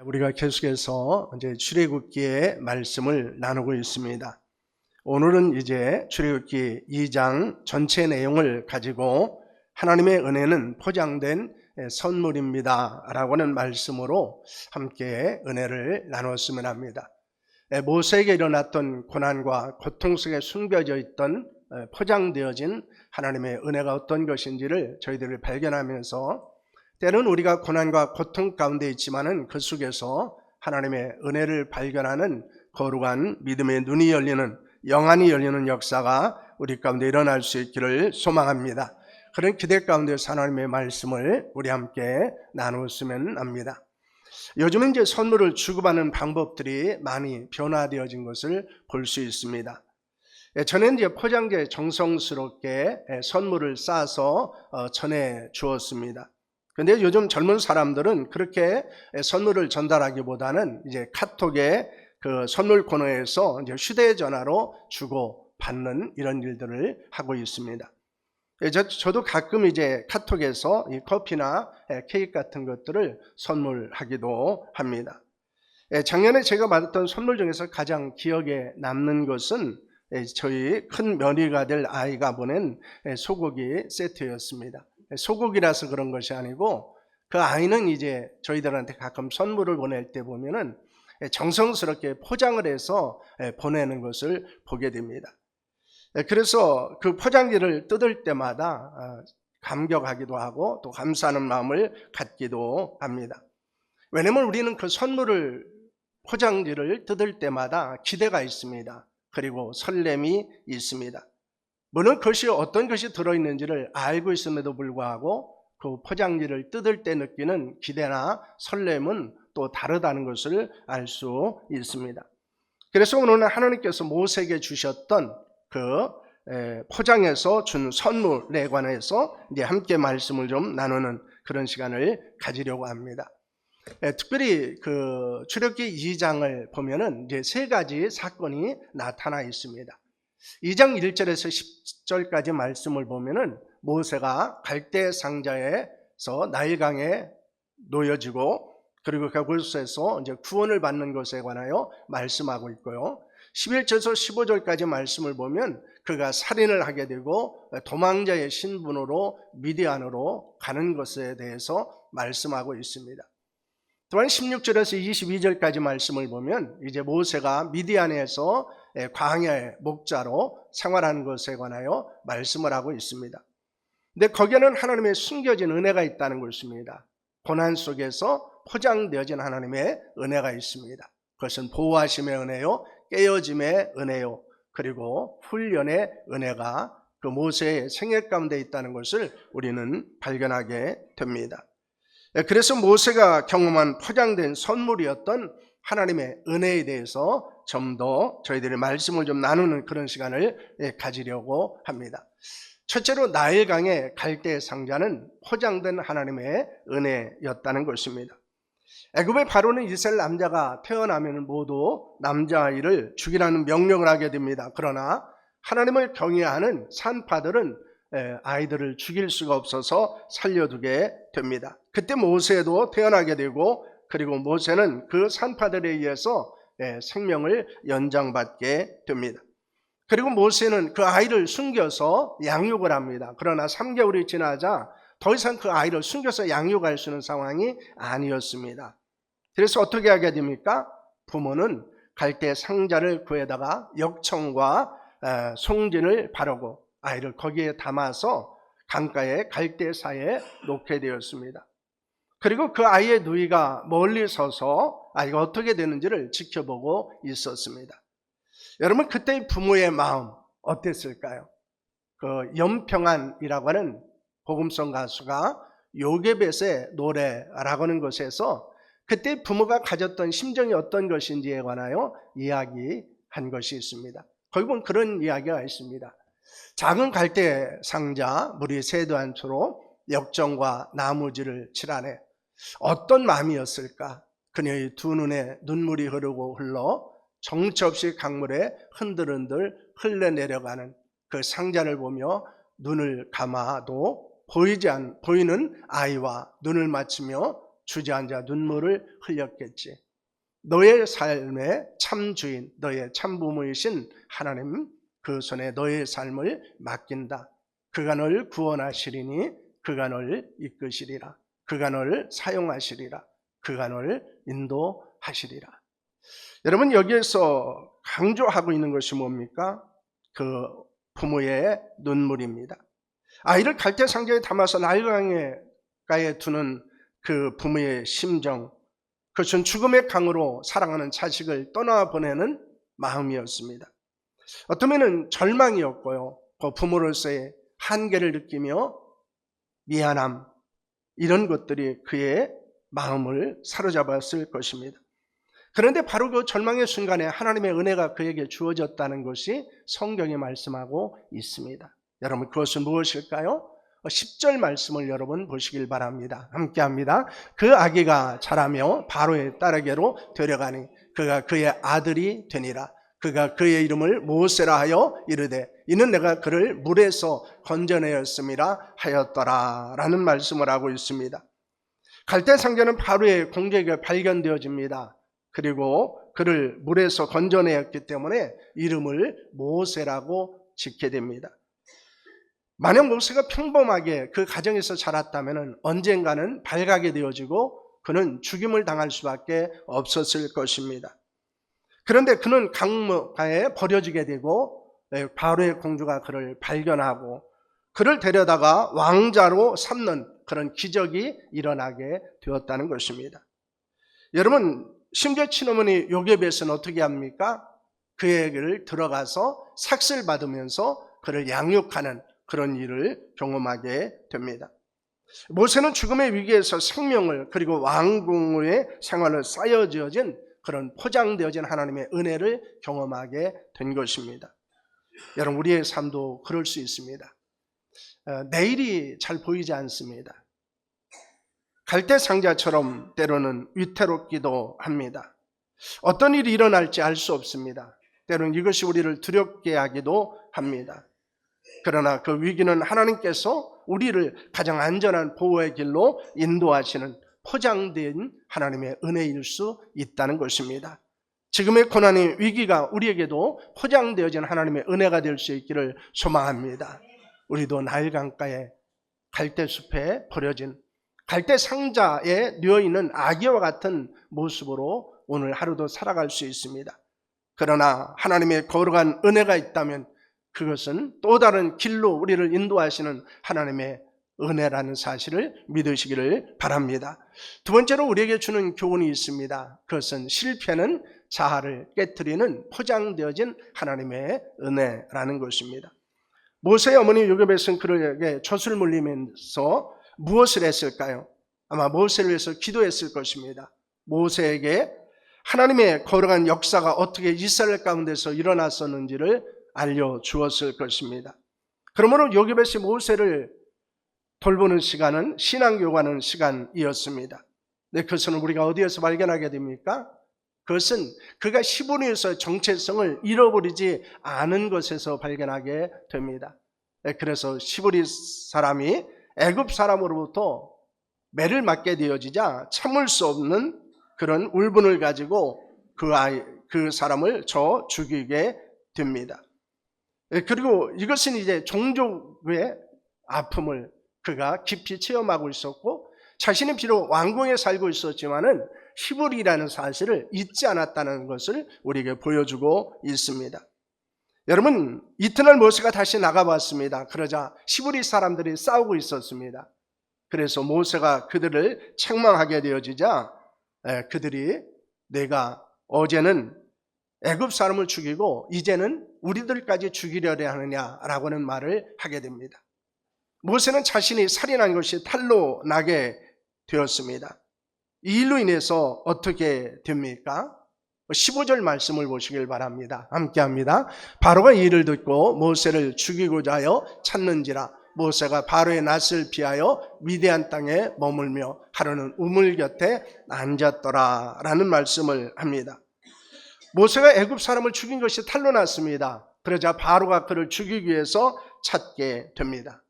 우리가 계속해서 이제 출애굽기의 말씀을 나누고 있습니다. 오늘은 이제 출애굽기 2장 전체 내용을 가지고 하나님의 은혜는 포장된 선물입니다 라고는 말씀으로 함께 은혜를 나눴으면 합니다. 모세에게 일어났던 고난과 고통 속에 숨겨져 있던 포장되어진 하나님의 은혜가 어떤 것인지를 저희들을 발견하면서 때는 우리가 고난과 고통 가운데 있지만은 그 속에서 하나님의 은혜를 발견하는 거룩한 믿음의 눈이 열리는, 영안이 열리는 역사가 우리 가운데 일어날 수 있기를 소망합니다. 그런 기대 가운데서 하나님의 말씀을 우리 함께 나누었으면 합니다. 요즘은 이제 선물을 주고받는 방법들이 많이 변화되어진 것을 볼 수 있습니다. 전에는 이제 포장지에 정성스럽게 선물을 싸서 전해 주었습니다. 근데 요즘 젊은 사람들은 그렇게 선물을 전달하기보다는 이제 카톡에 그 선물 코너에서 이제 휴대전화로 주고 받는 이런 일들을 하고 있습니다. 저도 가끔 이제 카톡에서 이 커피나 케이크 같은 것들을 선물하기도 합니다. 작년에 제가 받았던 선물 중에서 가장 기억에 남는 것은 저희 큰 며느리가 될 아이가 보낸 소고기 세트였습니다. 소고기라서 그런 것이 아니고 그 아이는 이제 저희들한테 가끔 선물을 보낼 때 보면은 정성스럽게 포장을 해서 보내는 것을 보게 됩니다. 그래서 그 포장지를 뜯을 때마다 감격하기도 하고 또 감사하는 마음을 갖기도 합니다. 왜냐하면 우리는 그 선물을 포장지를 뜯을 때마다 기대가 있습니다. 그리고 설렘이 있습니다. 물론 그것이 어떤 것이 들어있는지를 알고 있음에도 불구하고 그 포장지를 뜯을 때 느끼는 기대나 설렘은 또 다르다는 것을 알 수 있습니다. 그래서 오늘은 하나님께서 모세에게 주셨던 그 포장해서 준 선물에 관해서 이제 함께 말씀을 좀 나누는 그런 시간을 가지려고 합니다. 특별히 그 출애굽기 2장을 보면은 이제 세 가지 사건이 나타나 있습니다. 2장 1절에서 10절까지 말씀을 보면은 모세가 갈대 상자에서 나일강에 놓여지고 그리고 그곳에서 이제 구원을 받는 것에 관하여 말씀하고 있고요. 11절에서 15절까지 말씀을 보면 그가 살인을 하게 되고 도망자의 신분으로 미디안으로 가는 것에 대해서 말씀하고 있습니다. 또한 16절에서 22절까지 말씀을 보면 이제 모세가 미디안에서 광야의 목자로 생활하는 것에 관하여 말씀을 하고 있습니다. 근데 거기에는 하나님의 숨겨진 은혜가 있다는 것입니다. 고난 속에서 포장되어진 하나님의 은혜가 있습니다. 그것은 보호하심의 은혜요, 깨어짐의 은혜요, 그리고 훈련의 은혜가 그 모세의 생애 가운데 있다는 것을 우리는 발견하게 됩니다. 그래서 모세가 경험한 포장된 선물이었던 하나님의 은혜에 대해서 좀 더 저희들의 말씀을 좀 나누는 그런 시간을 가지려고 합니다. 첫째로 나일강의 갈대 상자는 포장된 하나님의 은혜였다는 것입니다. 애굽의 바로는 이스라엘 남자가 태어나면 모두 남자아이를 죽이라는 명령을 하게 됩니다. 그러나 하나님을 경외하는 산파들은 아이들을 죽일 수가 없어서 살려두게 됩니다. 그때 모세도 태어나게 되고 그리고 모세는 그 산파들에 의해서 생명을 연장받게 됩니다. 그리고 모세는 그 아이를 숨겨서 양육을 합니다. 그러나 3개월이 지나자 더 이상 그 아이를 숨겨서 양육할 수 있는 상황이 아니었습니다. 그래서 어떻게 하게 됩니까? 부모는 갈대 상자를 구해다가 역청과 송진을 바르고 아이를 거기에 담아서 강가의 갈대사에 놓게 되었습니다. 그리고 그 아이의 누이가 멀리 서서 아이가 어떻게 되는지를 지켜보고 있었습니다. 여러분 그때의 부모의 마음 어땠을까요? 그 연평안이라고 하는 복음성 가수가 요괴벳의 노래라고 하는 것에서 그때 부모가 가졌던 심정이 어떤 것인지에 관하여 이야기한 것이 있습니다. 거기 보면 그런 이야기가 있습니다. 작은 갈대 상자 무리 세도 안초로 역정과 나무지를 칠하네. 어떤 마음이었을까? 그녀의 두 눈에 눈물이 흐르고 흘러 정처 없이 강물에 흔들흔들 흘러내려가는 그 상자를 보며 눈을 감아도 보이는 아이와 눈을 맞추며 주저앉아 눈물을 흘렸겠지. 너의 삶의 참 주인, 너의 참 부모이신 하나님 그 손에 너의 삶을 맡긴다. 그가 널 구원하시리니 그가 널 이끄시리라. 그가 널 사용하시리라. 그가 널 인도하시리라. 여러분, 여기에서 강조하고 있는 것이 뭡니까? 그 부모의 눈물입니다. 아이를 갈대상자에 담아서 나일강가에 두는 그 부모의 심정, 그것은 죽음의 강으로 사랑하는 자식을 떠나보내는 마음이었습니다. 어쩌면 절망이었고요. 그 부모로서의 한계를 느끼며 미안함, 이런 것들이 그의 마음을 사로잡았을 것입니다. 그런데 바로 그 절망의 순간에 하나님의 은혜가 그에게 주어졌다는 것이 성경에 말씀하고 있습니다. 여러분, 그것은 무엇일까요? 10절 말씀을 여러분 보시길 바랍니다. 함께합니다. 그 아기가 자라며 바로의 딸에게로 데려가니 그가 그의 아들이 되니라. 그가 그의 이름을 모세라 하여 이르되 이는 내가 그를 물에서 건져내었음이라 하였더라 라는 말씀을 하고 있습니다. 갈대상자는 바로의 공격에 발견되어집니다. 그리고 그를 물에서 건져내었기 때문에 이름을 모세라고 짓게 됩니다. 만약 모세가 평범하게 그 가정에서 자랐다면 언젠가는 발각이 되어지고 그는 죽임을 당할 수밖에 없었을 것입니다. 그런데 그는 강가에 버려지게 되고 바로의 공주가 그를 발견하고 그를 데려다가 왕자로 삼는 그런 기적이 일어나게 되었다는 것입니다. 여러분, 심지어 친어머니 요게벳은 어떻게 합니까? 그에게를 들어가서 삭슬 받으면서 그를 양육하는 그런 일을 경험하게 됩니다. 모세는 죽음의 위기에서 생명을 그리고 왕궁의 생활을 쌓여지어진 그런 포장되어진 하나님의 은혜를 경험하게 된 것입니다. 여러분, 우리의 삶도 그럴 수 있습니다. 내일이 잘 보이지 않습니다. 갈대상자처럼 때로는 위태롭기도 합니다. 어떤 일이 일어날지 알 수 없습니다. 때로는 이것이 우리를 두렵게 하기도 합니다. 그러나 그 위기는 하나님께서 우리를 가장 안전한 보호의 길로 인도하시는 포장된 하나님의 은혜일 수 있다는 것입니다. 지금의 고난의 위기가 우리에게도 포장되어진 하나님의 은혜가 될 수 있기를 소망합니다. 우리도 나일강가에 갈대숲에 버려진 갈대상자에 누워있는 아기와 같은 모습으로 오늘 하루도 살아갈 수 있습니다. 그러나 하나님의 거룩한 은혜가 있다면 그것은 또 다른 길로 우리를 인도하시는 하나님의 은혜라는 사실을 믿으시기를 바랍니다. 두 번째로 우리에게 주는 교훈이 있습니다. 그것은 실패는 자아를 깨트리는 포장되어진 하나님의 은혜라는 것입니다. 모세의 어머니 요게벳은 그에게 젖을 물리면서 무엇을 했을까요? 아마 모세를 위해서 기도했을 것입니다. 모세에게 하나님의 거룩한 역사가 어떻게 이스라엘 가운데서 일어났었는지를 알려주었을 것입니다. 그러므로 요게벳이 모세를 돌보는 시간은 신앙교육하는 시간이었습니다. 네, 그것은 우리가 어디에서 발견하게 됩니까? 그것은 그가 시브리에서 정체성을 잃어버리지 않은 것에서 발견하게 됩니다. 네, 그래서 시브리 사람이 애굽 사람으로부터 매를 맞게 되어지자 참을 수 없는 그런 울분을 가지고 그 사람을 죽이게 됩니다. 그리고 이것은 이제 종족의 아픔을 그가 깊이 체험하고 있었고 자신은 비록 왕궁에 살고 있었지만은 히브리라는 사실을 잊지 않았다는 것을 우리에게 보여주고 있습니다. 여러분, 이튿날 모세가 다시 나가봤습니다. 그러자 히브리 사람들이 싸우고 있었습니다. 그래서 모세가 그들을 책망하게 되어지자 그들이 내가 어제는 애굽 사람을 죽이고 이제는 우리들까지 죽이려려 하느냐라고는 말을 하게 됩니다. 모세는 자신이 살인한 것이 탄로 나게 되었습니다. 이 일로 인해서 어떻게 됩니까? 15절 말씀을 보시길 바랍니다. 함께합니다. 바로가 이 일을 듣고 모세를 죽이고자 하여 찾는지라 모세가 바로의 낯을 피하여 미디안 땅에 머물며 하루는 우물 곁에 앉았더라 라는 말씀을 합니다. 모세가 애굽 사람을 죽인 것이 탄로 났습니다. 그러자 바로가 그를 죽이기 위해서 찾게 됩니다.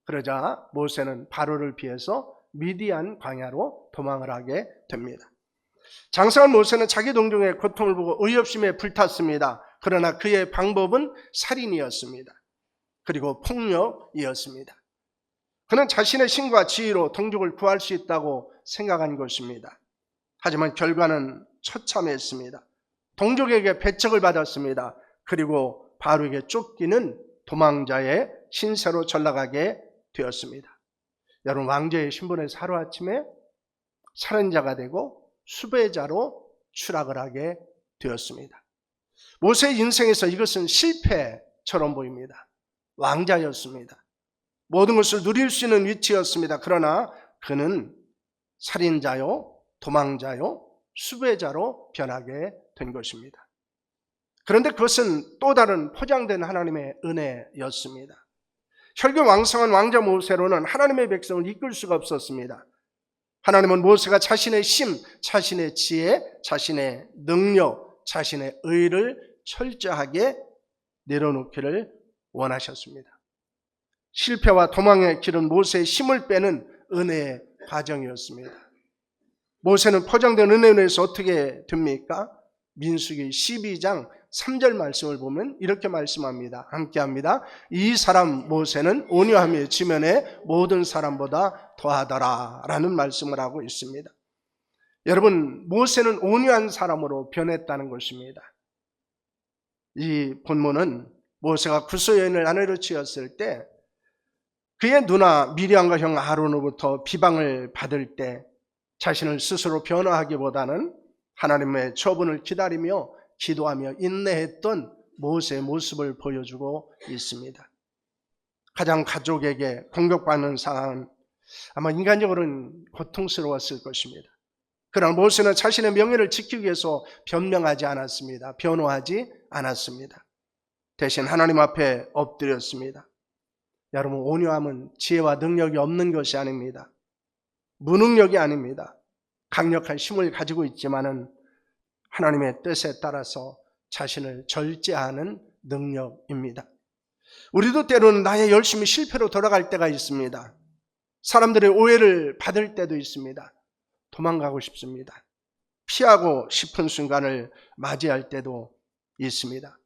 그러자 모세는 바로를 피해서 미디안 광야로 도망을 하게 됩니다. 장성한 모세는 자기 동족의 고통을 보고 의협심에 불탔습니다. 그러나 그의 방법은 살인이었습니다. 그리고 폭력이었습니다. 그는 자신의 힘과 지혜로 동족을 구할 수 있다고 생각한 것입니다. 하지만 결과는 처참했습니다. 동족에게 배척을 받았습니다. 그리고 바로에게 쫓기는 도망자의 신세로 전락하게 되었습니다. 여러분, 왕제의 신분에서 하루아침에 살인자가 되고 수배자로 추락을 하게 되었습니다. 모세의 인생에서 이것은 실패처럼 보입니다. 왕자였습니다. 모든 것을 누릴 수 있는 위치였습니다. 그러나 그는 살인자요, 도망자요, 수배자로 변하게 된 것입니다. 그런데 그것은 또 다른 포장된 하나님의 은혜였습니다. 혈기 왕성한 왕자 모세로는 하나님의 백성을 이끌 수가 없었습니다. 하나님은 모세가 자신의 힘, 자신의 지혜, 자신의 능력, 자신의 의를 철저하게 내려놓기를 원하셨습니다. 실패와 도망의 길은 모세의 힘을 빼는 은혜의 과정이었습니다. 모세는 포장된 은혜에서 어떻게 됩니까? 민수기 12장 3절 말씀을 보면 이렇게 말씀합니다. 함께합니다. 이 사람 모세는 온유함이 지면에 모든 사람보다 더하더라 라는 말씀을 하고 있습니다. 여러분, 모세는 온유한 사람으로 변했다는 것입니다. 이 본문은 모세가 구소여인을 아내로 지었을 때 그의 누나 미리암과 형 아론으로부터 비방을 받을 때 자신을 스스로 변화하기보다는 하나님의 처분을 기다리며 기도하며 인내했던 모세의 모습을 보여주고 있습니다. 가장 가족에게 공격받는 상황은 아마 인간적으로는 고통스러웠을 것입니다. 그러나 모세는 자신의 명예를 지키기 위해서 변명하지 않았습니다. 변호하지 않았습니다. 대신 하나님 앞에 엎드렸습니다. 여러분, 온유함은 지혜와 능력이 없는 것이 아닙니다. 무능력이 아닙니다. 강력한 힘을 가지고 있지만은 하나님의 뜻에 따라서 자신을 절제하는 능력입니다. 우리도 때로는 나의 열심이 실패로 돌아갈 때가 있습니다. 사람들의 오해를 받을 때도 있습니다. 도망가고 싶습니다. 피하고 싶은 순간을 맞이할 때도 있습니다.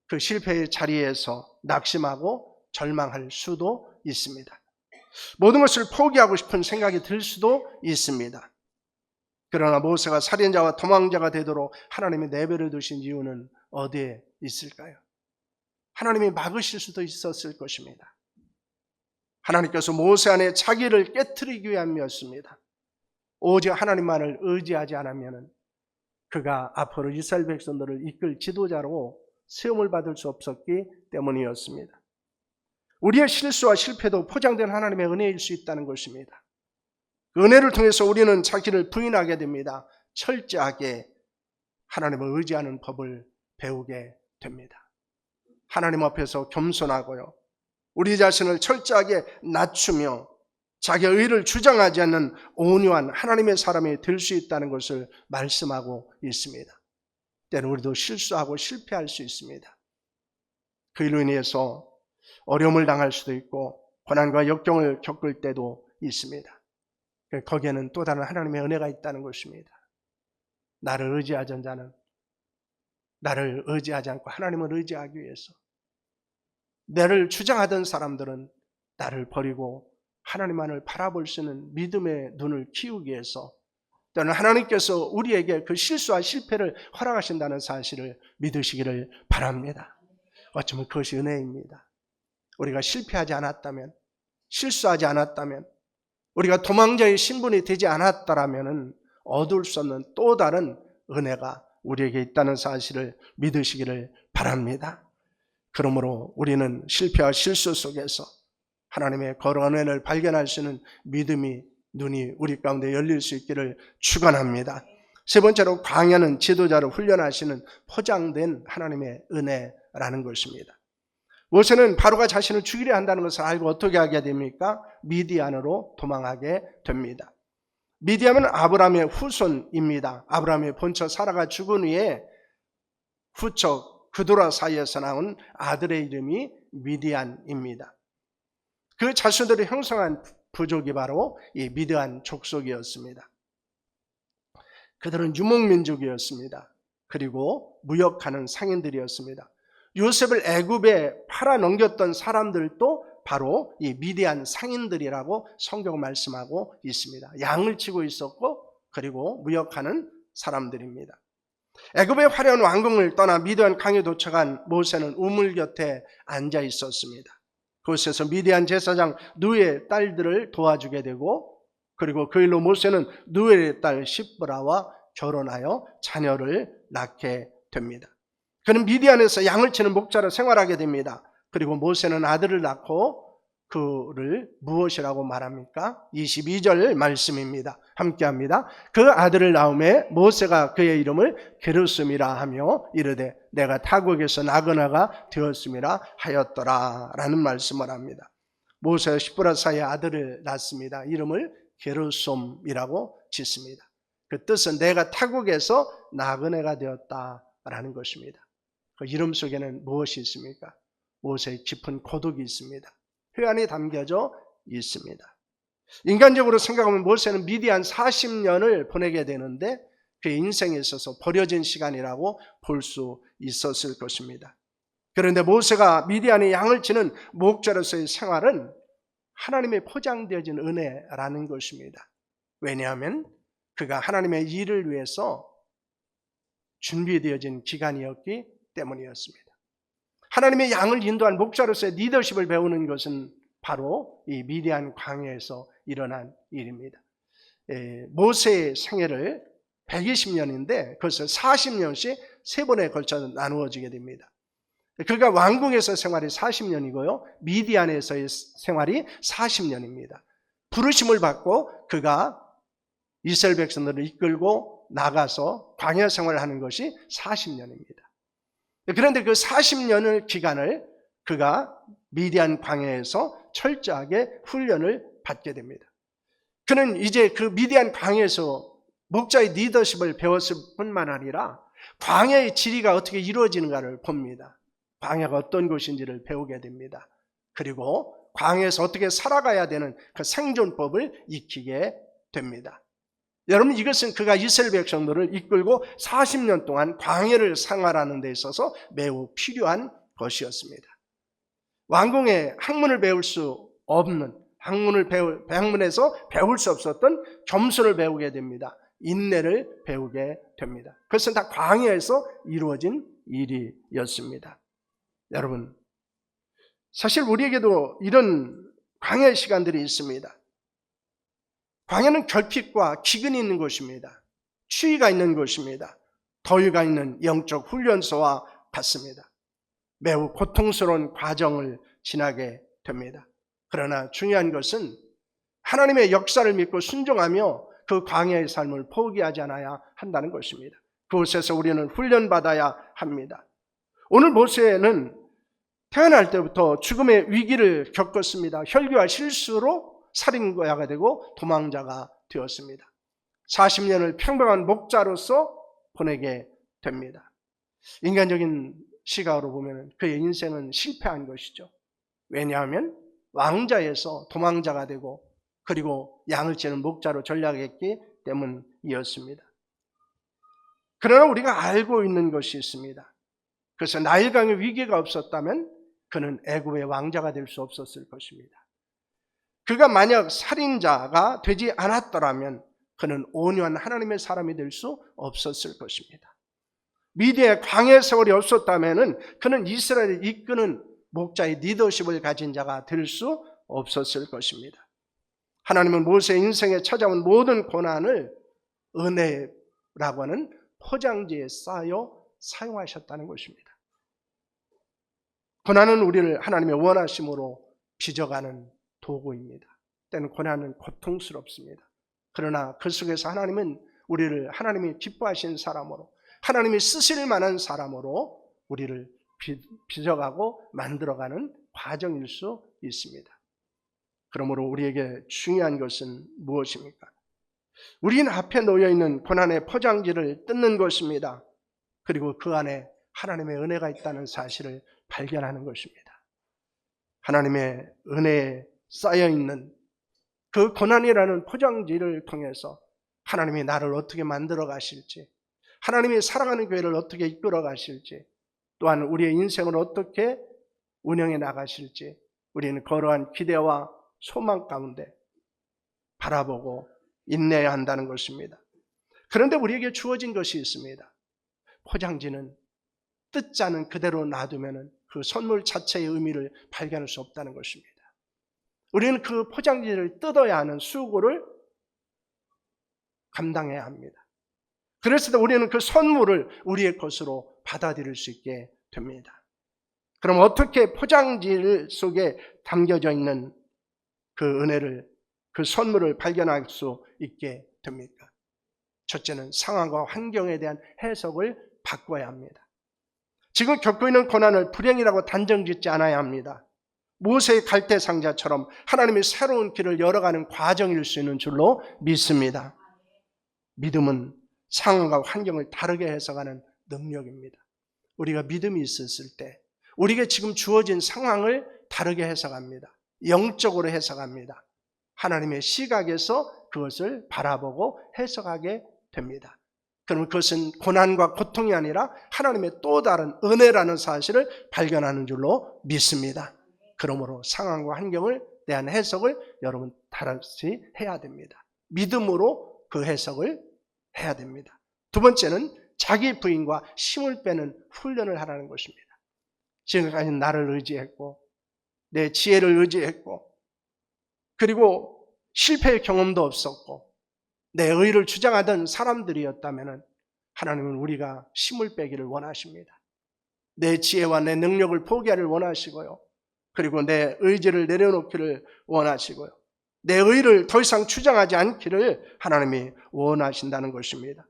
그 실패의 자리에서 낙심하고 절망할 수도 있습니다. 모든 것을 포기하고 싶은 생각이 들 수도 있습니다. 그러나 모세가 살인자와 도망자가 되도록 하나님이 내버려 두신 이유는 어디에 있을까요? 하나님이 막으실 수도 있었을 것입니다. 하나님께서 모세 안에 자기를 깨트리기 위함이었습니다. 오직 하나님만을 의지하지 않으면 그가 앞으로 이스라엘 백성들을 이끌 지도자로 세움을 받을 수 없었기 때문이었습니다. 우리의 실수와 실패도 포장된 하나님의 은혜일 수 있다는 것입니다. 그 은혜를 통해서 우리는 자기를 부인하게 됩니다. 철저하게 하나님을 의지하는 법을 배우게 됩니다. 하나님 앞에서 겸손하고요, 우리 자신을 철저하게 낮추며 자기의 의를 주장하지 않는 온유한 하나님의 사람이 될 수 있다는 것을 말씀하고 있습니다. 때로 우리도 실수하고 실패할 수 있습니다. 그 일로 인해서 어려움을 당할 수도 있고 고난과 역경을 겪을 때도 있습니다. 거기에는 또 다른 하나님의 은혜가 있다는 것입니다. 나를 의지하던 자는 나를 의지하지 않고 하나님을 의지하기 위해서, 나를 주장하던 사람들은 나를 버리고 하나님만을 바라볼 수 있는 믿음의 눈을 키우기 위해서, 또는 하나님께서 우리에게 그 실수와 실패를 허락하신다는 사실을 믿으시기를 바랍니다. 어쩌면 그것이 은혜입니다. 우리가 실패하지 않았다면, 실수하지 않았다면, 우리가 도망자의 신분이 되지 않았더라면 얻을 수 없는 또 다른 은혜가 우리에게 있다는 사실을 믿으시기를 바랍니다. 그러므로 우리는 실패와 실수 속에서 하나님의 거룩한 은혜를 발견할 수 있는 믿음이 눈이 우리 가운데 열릴 수 있기를 축원합니다. 세 번째로, 광야는 지도자를 훈련하시는 포장된 하나님의 은혜라는 것입니다. 모세는 바로가 자신을 죽이려 한다는 것을 알고 어떻게 하게 됩니까? 미디안으로 도망하게 됩니다. 미디안은 아브라함의 후손입니다. 아브라함의 본처 사라가 죽은 후에 후처 그도라 사이에서 나온 아들의 이름이 미디안입니다. 그 자신들이 형성한 부족이 바로 이 미드안 족속이었습니다. 그들은 유목민족이었습니다. 그리고 무역하는 상인들이었습니다. 요셉을 애굽에 팔아넘겼던 사람들도 바로 이 미디안 상인들이라고 성경은 말씀하고 있습니다. 양을 치고 있었고 그리고 무역하는 사람들입니다. 애굽의 화려한 왕궁을 떠나 미디안 강에 도착한 모세는 우물 곁에 앉아 있었습니다. 그곳에서 미디안 제사장 누의 딸들을 도와주게 되고 그리고 그 일로 모세는 누의 딸 시브라와 결혼하여 자녀를 낳게 됩니다. 그는 미디안에서 양을 치는 목자로 생활하게 됩니다. 그리고 모세는 아들을 낳고 그를 무엇이라고 말합니까? 22절 말씀입니다. 함께합니다. 그 아들을 낳음에 모세가 그의 이름을 게르솜이라 하며 이르되 내가 타국에서 나그네가 되었음이라 하였더라 라는 말씀을 합니다. 모세와 시브라 사이에 아들을 낳습니다. 이름을 게르솜이라고 짓습니다. 그 뜻은 내가 타국에서 나그네가 되었다라는 것입니다. 그 이름 속에는 무엇이 있습니까? 모세의 깊은 고독이 있습니다. 회한이 담겨져 있습니다. 인간적으로 생각하면 모세는 미디안 40년을 보내게 되는데 그의 인생에 있어서 버려진 시간이라고 볼 수 있었을 것입니다. 그런데 모세가 미디안의 양을 치는 목자로서의 생활은 하나님의 포장되어진 은혜라는 것입니다. 왜냐하면 그가 하나님의 일을 위해서 준비되어진 기간이었기 때문이었습니다. 하나님의 양을 인도한 목자로서의 리더십을 배우는 것은 바로 이 미디안 광야에서 일어난 일입니다. 모세의 생애를 120년인데 그것을 40년씩 세 번에 걸쳐 나누어지게 됩니다. 그가 왕궁에서 생활이 40년이고요. 미디안에서의 생활이 40년입니다. 부르심을 받고 그가 이스라엘 백성들을 이끌고 나가서 광야 생활을 하는 것이 40년입니다. 그런데 그 40년의 기간을 그가 미디안 광야에서 철저하게 훈련을 받게 됩니다. 그는 이제 그 미디안 광야에서 목자의 리더십을 배웠을 뿐만 아니라 광야의 지리가 어떻게 이루어지는가를 봅니다. 광야가 어떤 곳인지를 배우게 됩니다. 그리고 광야에서 어떻게 살아가야 되는 그 생존법을 익히게 됩니다. 여러분, 이것은 그가 이스라엘 백성들을 이끌고 40년 동안 광야를 생활하는 데 있어서 매우 필요한 것이었습니다. 왕궁에 학문을 배울 수 없는, 학문에서 배울 수 없었던 겸손을 배우게 됩니다. 인내를 배우게 됩니다. 그것은 다 광야에서 이루어진 일이었습니다. 여러분, 사실 우리에게도 이런 광야의 시간들이 있습니다. 광야는 결핍과 기근이 있는 곳입니다. 추위가 있는 곳입니다. 더위가 있는 영적 훈련소와 같습니다. 매우 고통스러운 과정을 지나게 됩니다. 그러나 중요한 것은 하나님의 역사를 믿고 순종하며 그 광야의 삶을 포기하지 않아야 한다는 것입니다. 그곳에서 우리는 훈련받아야 합니다. 오늘 모세는 태어날 때부터 죽음의 위기를 겪었습니다. 혈기와 실수로 살인자가 되고 도망자가 되었습니다. 40년을 평범한 목자로서 보내게 됩니다. 인간적인 시각으로 보면 그의 인생은 실패한 것이죠. 왜냐하면 왕자에서 도망자가 되고 그리고 양을 치는 목자로 전락했기 때문이었습니다. 그러나 우리가 알고 있는 것이 있습니다. 그래서 나일강의 위기가 없었다면 그는 애굽의 왕자가 될 수 없었을 것입니다. 그가 만약 살인자가 되지 않았더라면 그는 온유한 하나님의 사람이 될 수 없었을 것입니다. 미디의 광야 세월이 없었다면 그는 이스라엘을 이끄는 목자의 리더십을 가진 자가 될 수 없었을 것입니다. 하나님은 모세의 인생에 찾아온 모든 고난을 은혜라고 하는 포장지에 쌓여 사용하셨다는 것입니다. 고난은 우리를 하나님의 원하심으로 빚어가는 도구입니다. 때는 고난은 고통스럽습니다. 그러나 그 속에서 하나님은 우리를 하나님이 기뻐하신 사람으로, 하나님이 쓰실 만한 사람으로 우리를 빚어가고 만들어가는 과정일 수 있습니다. 그러므로 우리에게 중요한 것은 무엇입니까? 우리는 앞에 놓여있는 고난의 포장지를 뜯는 것입니다. 그리고 그 안에 하나님의 은혜가 있다는 사실을 발견하는 것입니다. 하나님의 은혜에 쌓여있는 그 고난이라는 포장지를 통해서 하나님이 나를 어떻게 만들어 가실지, 하나님이 사랑하는 교회를 어떻게 이끌어 가실지, 또한 우리의 인생을 어떻게 운영해 나가실지 우리는 그러한 기대와 소망 가운데 바라보고 인내해야 한다는 것입니다. 그런데 우리에게 주어진 것이 있습니다. 포장지는 뜯지 않은 그대로 놔두면 그 선물 자체의 의미를 발견할 수 없다는 것입니다. 우리는 그 포장지를 뜯어야 하는 수고를 감당해야 합니다. 그래서 우리는 그 선물을 우리의 것으로 받아들일 수 있게 됩니다. 그럼 어떻게 포장지 속에 담겨져 있는 그 은혜를, 그 선물을 발견할 수 있게 됩니까? 첫째는 상황과 환경에 대한 해석을 바꿔야 합니다. 지금 겪고 있는 고난을 불행이라고 단정짓지 않아야 합니다. 모세의 갈대 상자처럼 하나님의 새로운 길을 열어가는 과정일 수 있는 줄로 믿습니다. 믿음은 상황과 환경을 다르게 해석하는 능력입니다. 우리가 믿음이 있었을 때 우리에게 지금 주어진 상황을 다르게 해석합니다. 영적으로 해석합니다. 하나님의 시각에서 그것을 바라보고 해석하게 됩니다. 그러면 그것은 고난과 고통이 아니라 하나님의 또 다른 은혜라는 사실을 발견하는 줄로 믿습니다. 그러므로 상황과 환경을 대한 해석을 여러분 다시 해야 됩니다. 믿음으로 그 해석을 해야 됩니다. 두 번째는 자기 부인과 힘을 빼는 훈련을 하라는 것입니다. 지금까지 나를 의지했고 내 지혜를 의지했고 그리고 실패의 경험도 없었고 내 의를 주장하던 사람들이었다면 하나님은 우리가 힘을 빼기를 원하십니다. 내 지혜와 내 능력을 포기하기를 원하시고요. 그리고 내 의지를 내려놓기를 원하시고요. 내 의를 더 이상 주장하지 않기를 하나님이 원하신다는 것입니다.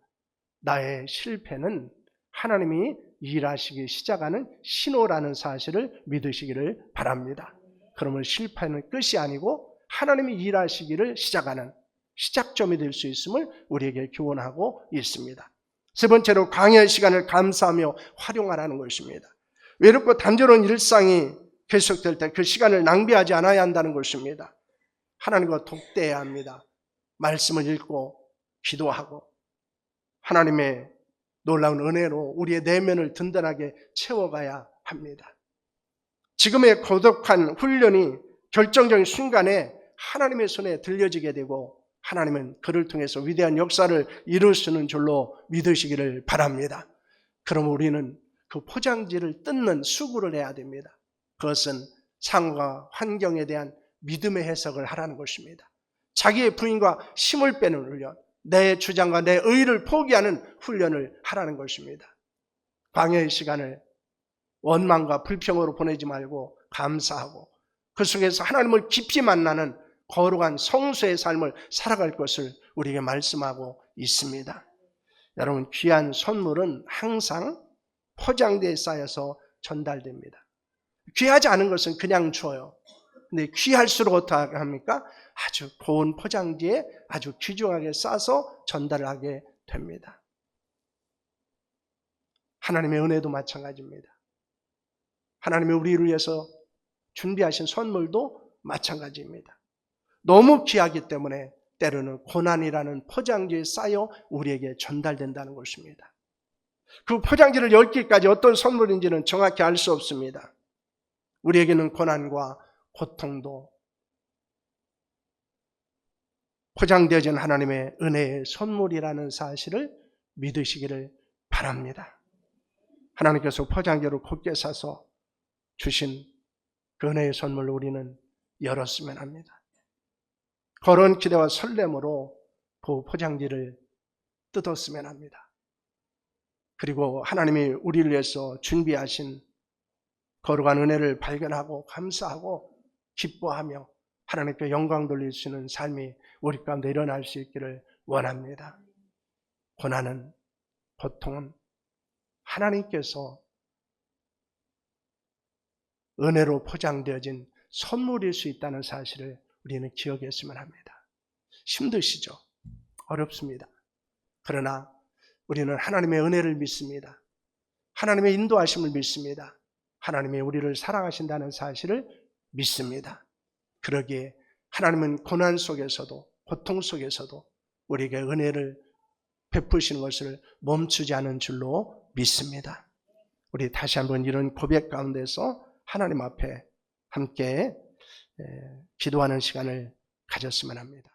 나의 실패는 하나님이 일하시기 시작하는 신호라는 사실을 믿으시기를 바랍니다. 그러면 실패는 끝이 아니고 하나님이 일하시기를 시작하는 시작점이 될 수 있음을 우리에게 교훈하고 있습니다. 세 번째로 광야의 시간을 감사하며 활용하라는 것입니다. 외롭고 단조로운 일상이 계속될 때 그 시간을 낭비하지 않아야 한다는 것입니다. 하나님과 독대해야 합니다. 말씀을 읽고 기도하고 하나님의 놀라운 은혜로 우리의 내면을 든든하게 채워가야 합니다. 지금의 고독한 훈련이 결정적인 순간에 하나님의 손에 들려지게 되고 하나님은 그를 통해서 위대한 역사를 이루시는 줄로 믿으시기를 바랍니다. 그럼 우리는 그 포장지를 뜯는 수고를 해야 됩니다. 그것은 상황과 환경에 대한 믿음의 해석을 하라는 것입니다. 자기의 부인과 힘을 빼는 훈련, 내 주장과 내 의를 포기하는 훈련을 하라는 것입니다. 광야의 시간을 원망과 불평으로 보내지 말고 감사하고 그 속에서 하나님을 깊이 만나는 거룩한 성수의 삶을 살아갈 것을 우리에게 말씀하고 있습니다. 여러분, 귀한 선물은 항상 포장대에 쌓여서 전달됩니다. 귀하지 않은 것은 그냥 줘요. 근데 귀할수록 어떻게 합니까? 아주 고운 포장지에 아주 귀중하게 싸서 전달을 하게 됩니다. 하나님의 은혜도 마찬가지입니다. 하나님이 우리를 위해서 준비하신 선물도 마찬가지입니다. 너무 귀하기 때문에 때로는 고난이라는 포장지에 쌓여 우리에게 전달된다는 것입니다. 그 포장지를 열기까지 어떤 선물인지는 정확히 알 수 없습니다. 우리에게는 고난과 고통도 포장되어진 하나님의 은혜의 선물이라는 사실을 믿으시기를 바랍니다. 하나님께서 포장지로 굳게 싸서 주신 그 은혜의 선물을 우리는 열었으면 합니다. 그런 기대와 설렘으로 그 포장지를 뜯었으면 합니다. 그리고 하나님이 우리를 위해서 준비하신 거룩한 은혜를 발견하고 감사하고 기뻐하며 하나님께 영광 돌릴 수 있는 삶이 우리 가운데 일어날 수 있기를 원합니다. 고난은, 고통은 하나님께서 은혜로 포장되어진 선물일 수 있다는 사실을 우리는 기억했으면 합니다. 힘드시죠? 어렵습니다. 그러나 우리는 하나님의 은혜를 믿습니다. 하나님의 인도하심을 믿습니다. 하나님이 우리를 사랑하신다는 사실을 믿습니다. 그러기에 하나님은 고난 속에서도 고통 속에서도 우리에게 은혜를 베푸시는 것을 멈추지 않은 줄로 믿습니다. 우리 다시 한번 이런 고백 가운데서 하나님 앞에 함께 기도하는 시간을 가졌으면 합니다.